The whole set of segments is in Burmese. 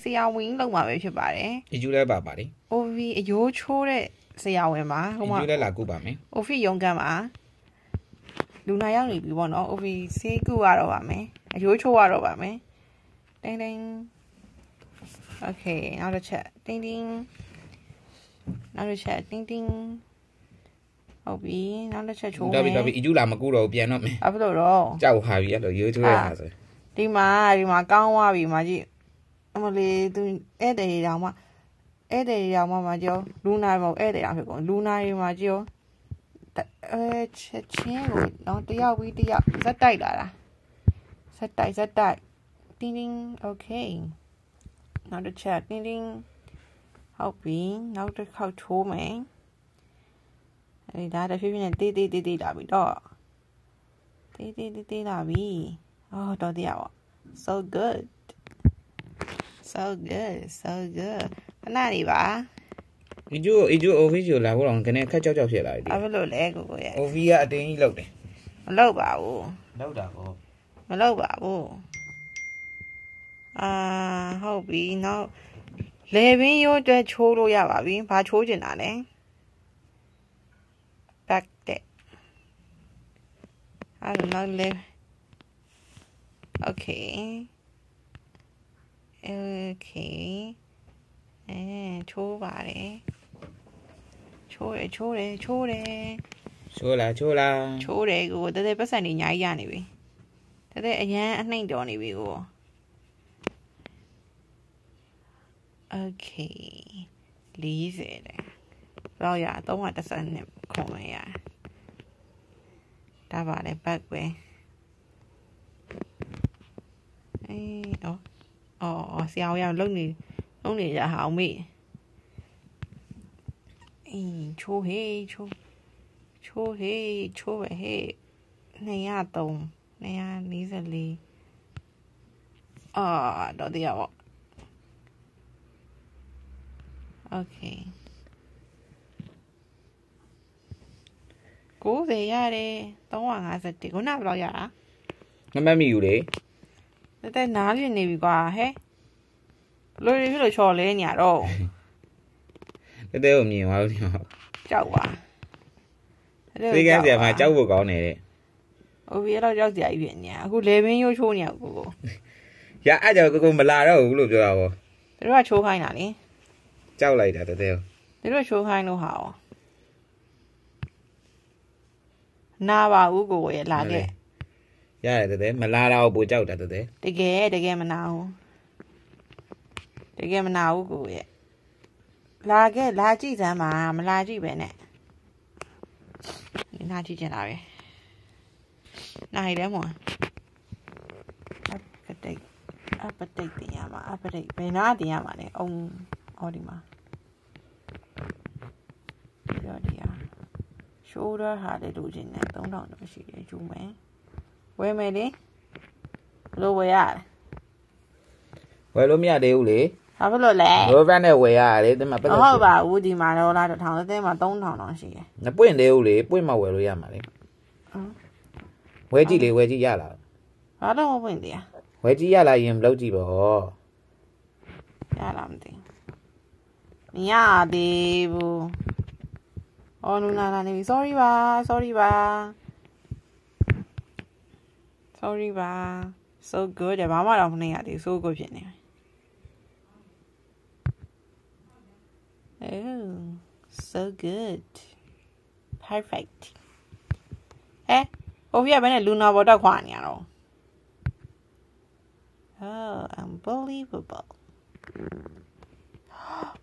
ဆရာဝန်လောက်မှာပဲဖြစ်ပါတယ် အကျိုးလဲပါပါလေ OV အယိုးချိုးတဲ့ဆရာဝန်ပါဟိုမှာ အကျိုးလဲလာကုပါမယ် OV ရုံးကမ်းပါလူနာရောက်နေပြီပေါ့နော် OV ဆေးကုရတော့ပါမယ်အယိုးချိုးရတော့ပါမယ်တင်းတင်း Okay နောက်တစ်ချက်တင်းတင်းနောက်တစ်ချက်တင်းတင်းဟုတ်ပြီနောက်တစ်ချက်ချိုးမယ်ဒါပြီအကျိုးလာမကုတော့ပြန်တော့မယ် ဘာဖြစ်လို့တော့ ကြောက်ပါပြီအဲ့လိုရိုးချိုးရတာဆို ဒီမှာကောင်းသွားပြီမှာကြည့်အမလေးသူဧည့်သည်တောင်မှမှာကြောလူနာမဟုတ်ဧည့်သည်တောင်ဖြစ်ကုန်လူနာတွေမှာကြောချက်ချင်းကိုတော့တယောက်ပြီးတယောက်ဇက်တိုက်လာတာဇက်တိုက်တင်းတင်း Okay နောက်တစ်ချက်တင်းတင်းဟုတ်ပြီနောက်တစ်ခေါက်ထိုးမယ်အဲ့ဒါတဖြည်းဖြည်းနဲ့တေးလာပြီတော့တေးလာပြီအော်တော့တရားပေါ့ so good ခဏလေးပါ အကျိုး OV ကျိုးလာဖို့တော့ကနေခက်ကြောက်ဖြစ်လာတယ် ဘာဖြစ်လို့လဲကိုရဲ့ OV ကအတင်းကြီးလောက်တယ် မလောက်ပါဘူး လောက်တာပေါ့ မလောက်ပါဘူးဟုတ်ပြီနောက်လေပင်ရိုးအတွက်ချိုးလို့ရပါပြီဘာချိုးကျင်တာလဲ back that I don't know live okay ချိုးပါတယ်ချိုးတယ်ချိုးတယ်ကိုတဲ့ပတ်စံနေညာကြီးရနေပြီတဲ့အရန်အနှိမ့်တော်နေပြီကို Okay 40တဲ့တော့ရ312ခုမရဒါပါလေ back ပဲဆရာအောင်လုံနေရဟောင်းမေးချိုးဟေးချိုးပဲဟေး243တော့တရားပေါ့ Okay 90ရတယ်351ခုနဘယ်လောက်ရတာ မမီယူလေ တဲ့နားလည်နေပြီကွာဟဲ့လို့ဖြစ်လို့ချော်လဲညာတော့တဲ့ကိုမြင်သွားလို့ကြောက်ပါ သိကန်းစရာမှာကြောက်ဖို့ကောင်းတယ်တဲ့ OV တော့ကြောက်စရာကြီးဖြစ်နေအခုလေပင်ရိုးချိုးနေကိုရအဲ့ကြောကိုမလာတော့ဘူးလို့ပြောတာပေါ့သူတို့ကချိုးခိုင်းတာလေကြောက်လိုက်တာတဲ့သူတို့ချိုးခိုင်းလို့ဟာနာပါဦးကိုရဲ့လာခဲ့ရတယ်တဲ့မလာတော့ပိုကြောက်တာတဲ့တကယ်မနာဘူးကိုရဲ့လာခဲ့လာကြည့်စမ်းပါမလာကြည့်ပဲနဲ့နားကြည့်ချင်တာပဲနားရမောအပတိတ်တင်ရမှာအပတိတ်ဘယ်နာတင်ရမှာလဲအော်ဒီမှာပြောဒီယာ shoulder ဟာလေတို့ချင်းနဲ့3000တော့ရှိတယ်ကျူမယ်ဝယ်မယ်လေဘလို့ဝယ်ရတယ်ဝယ်လို့မရသေးဘူးလေဘာဖြစ်လို့လဲရိုးဗန်နဲ့ဝယ်ရတယ်ဒီမှာပတ်ဟုတ်ပါဘူးဒီမှာတော့လား1000တဲ့မှာ3000တော့ရှိတယ်မပွင့်သေးဘူးလေပွင့်မှဝယ်လို့ရမှာလေဝယ်ကြည့်လေဝယ်ကြည့်ရလားဘာတော့မပွင့်သေးဝယ်ကြည့်ရလားရင်မလုပ်ကြည့်ပါဟောရလားမသိမရသေးဘူးအော်နူနာနေပြီ sorry ပါ so good ဘာမှတော့မနေရသေး so good ဖြစ်နေso good perfect ဟိုပြဘယ်နဲ့လူနာပေါ်တော့ခွာနေရတော့unbelievable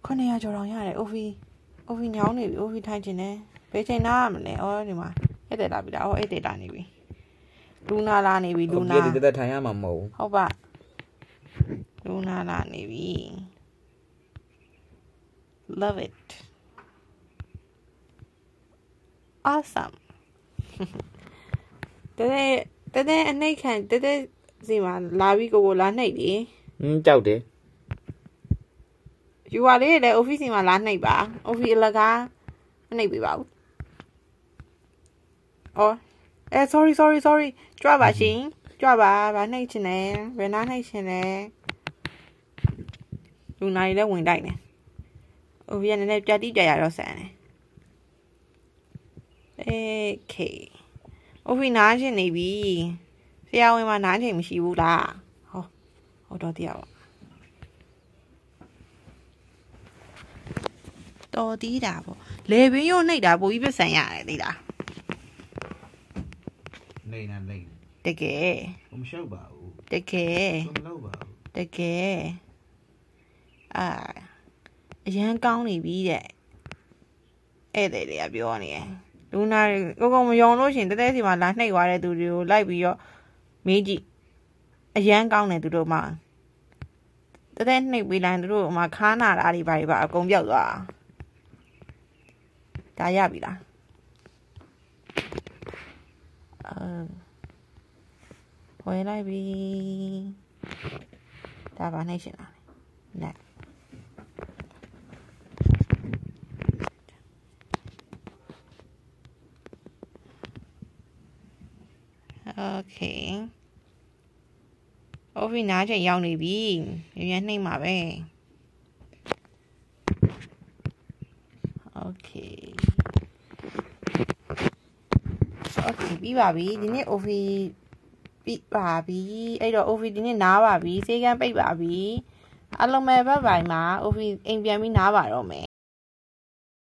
900ကျော်တော့ရတယ် OV ညောင်းနေပြီ OV ထိုင်ခြင်းနဲ့ဘယ်ချိန်နားရမလဲဒီမှာဧည့်သည်လာပြီလားဧည့်သည်လာနေပြီလူနာလာနေပြီလူနာဒီတက်ထိုင်ရမှာမဟုတ်ဟုတ်ပါလူနာလာနေပြီ love it awesome တဲ့အနေခံတဲ့စီမှာလာပြီးကိုလာနှိပ်လေကြောက်တယ်ယူပါလေလေ office မှာလာနှိပ်ပါ office အလကားမနှိပ်ပေးပါဘူးsorry ကြွပါရှင်ကြွပါဗာနှိပ်ချင်တယ်ဘယ်နာနှိပ်ချင်လဲ လူနာတွေလည်းဝင်တိုက်နေအိုဖီကနည်းနည်းပြတိပြရတော့ဆန်တယ်โอเคအိုဖီနားချင်နေပြီဆရာဝန်မှာနားချင်မရှိဘူးလားဟုတ်တော့တရားပါတော်တီးတာပေါ့လေဘင်းရုံနှိပ်တာပိုပြီးပြဆန်ရတယ်သိလားနေနေနေတကယ်မရှောက်ပါဘူးတကယ်မလုပ်ပါဘူးတကယ်အရန်ကောင်းနေပြီတဲ့ဧည့်သည်တွေကပြောနေတယ်လူနာတွေကိုမယုံလို့ရှင်တဲတဲစီမှာလာနှိပ်သွားတဲ့သူတွေကိုလိုက်ပြီးတော့မေးကြည့်အရန်ကောင်းတယ်သူတို့မှတဲတဲနှိပ်ပြီးလိုက်သူတို့မှခါနာတာတွေပါအကုန်ပြောက်သွားဒါရပြီလားဝယ်လိုက်ပြီဒါပါနှိပ်ရှင်လားနဲ့โอเคအိုဖီနားချိန်ရောက်နေပြီရန်နှိပ်မှာပဲโอเคပြီးပါပြီဒီနေ့အိုဖီပြီးပါပြီအဲ့တော့အိုဖီဒီနေ့နားပါပြီစေကန်းပိတ်ပါပြီအားလုံးပဲဘိုင်မှာအိုဖီအိမ်ပြန်ပြီးနားပါတော့မယ်